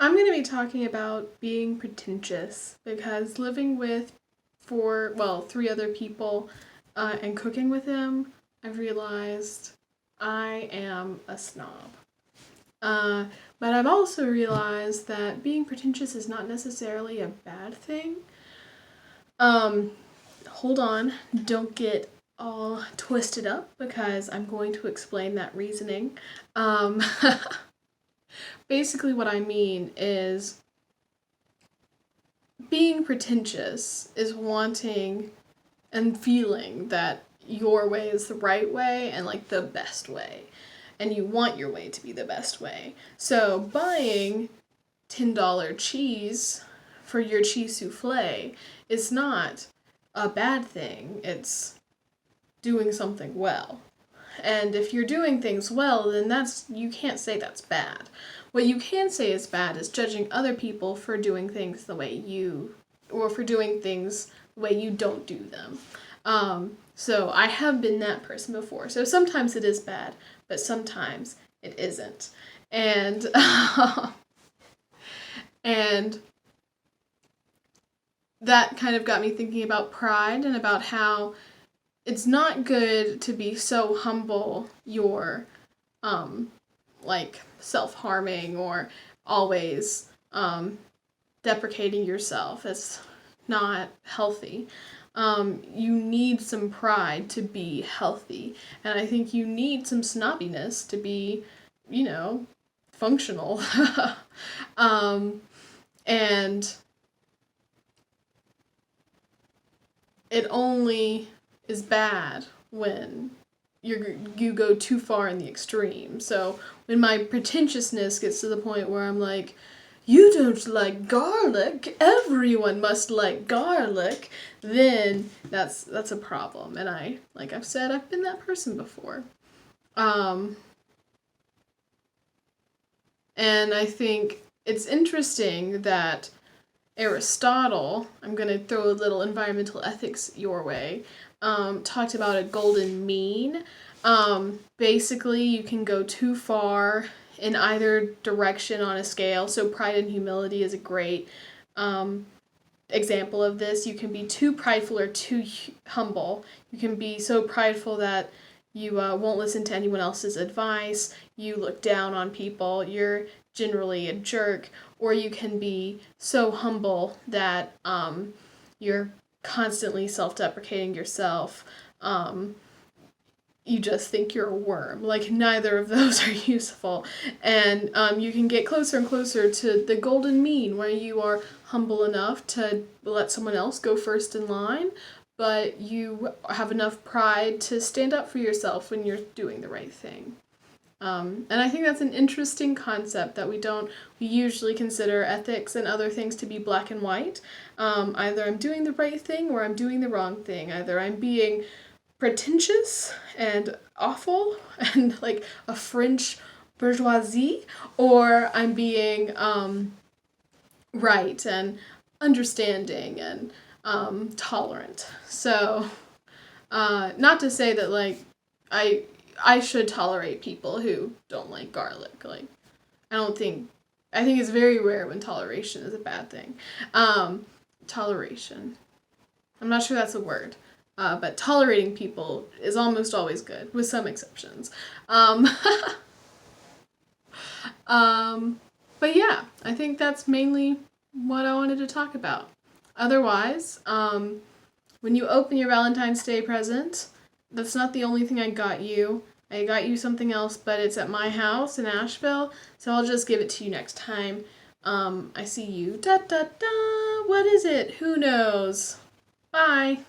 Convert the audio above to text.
I'm going to be talking about being pretentious because living with three other people and cooking with them, I've realized I am a snob. Uh, but I've also realized that being pretentious is not necessarily a bad thing. Um, Hold on, don't get all twisted up because I'm going to explain that reasoning. Um, Basically, what I mean is being pretentious is wanting and feeling that your way is the right way and like the best way. And you want your way to be the best way. So buying $10 cheese for your cheese souffle is not a bad thing. It's doing something well. And if you're doing things well, then you can't say that's bad. What you can say is bad is judging other people for doing things the way or for doing things the way you don't do them. So I have been that person before. So sometimes it is bad, but sometimes it isn't. And and that kind of got me thinking about pride and about how it's not good to be so humble you're like self-harming or always deprecating yourself. It's not healthy. You need some pride to be healthy, and I think you need some snobbiness to be, functional. And it only is bad when you go too far in the extreme. So when my pretentiousness gets to the point where I'm like, you don't like garlic, everyone must like garlic, then that's a problem. And like I've said, I've been that person before. And I think it's interesting that Aristotle, I'm going to throw a little environmental ethics your way, talked about a golden mean. Basically, you can go too far in either direction on a scale. So pride and humility is a great example of this. You can be too prideful or too humble. You can be so prideful that you won't listen to anyone else's advice. You look down on people. You're generally a jerk. Or you can be so humble that you're constantly self-deprecating yourself. You just think you're a worm. Like, neither of those are useful. And you can get closer and closer to the golden mean, where you are humble enough to let someone else go first in line, but you have enough pride to stand up for yourself when you're doing the right thing. And I think that's an interesting concept that we usually consider ethics and other things to be black and white. Either I'm doing the right thing or I'm doing the wrong thing. Either I'm being pretentious and awful and like a French bourgeoisie, or I'm being right and understanding and tolerant. So, not to say that like I should tolerate people who don't like garlic. Like, I think it's very rare when toleration is a bad thing. Toleration. I'm not sure that's a word. But tolerating people is almost always good, with some exceptions. Um, but yeah, I think that's mainly what I wanted to talk about. Otherwise, when you open your Valentine's Day present, that's not the only thing I got you. I got you something else, but it's at my house in Asheville, so I'll just give it to you next time. I see you. Da da da. What is it? Who knows? Bye.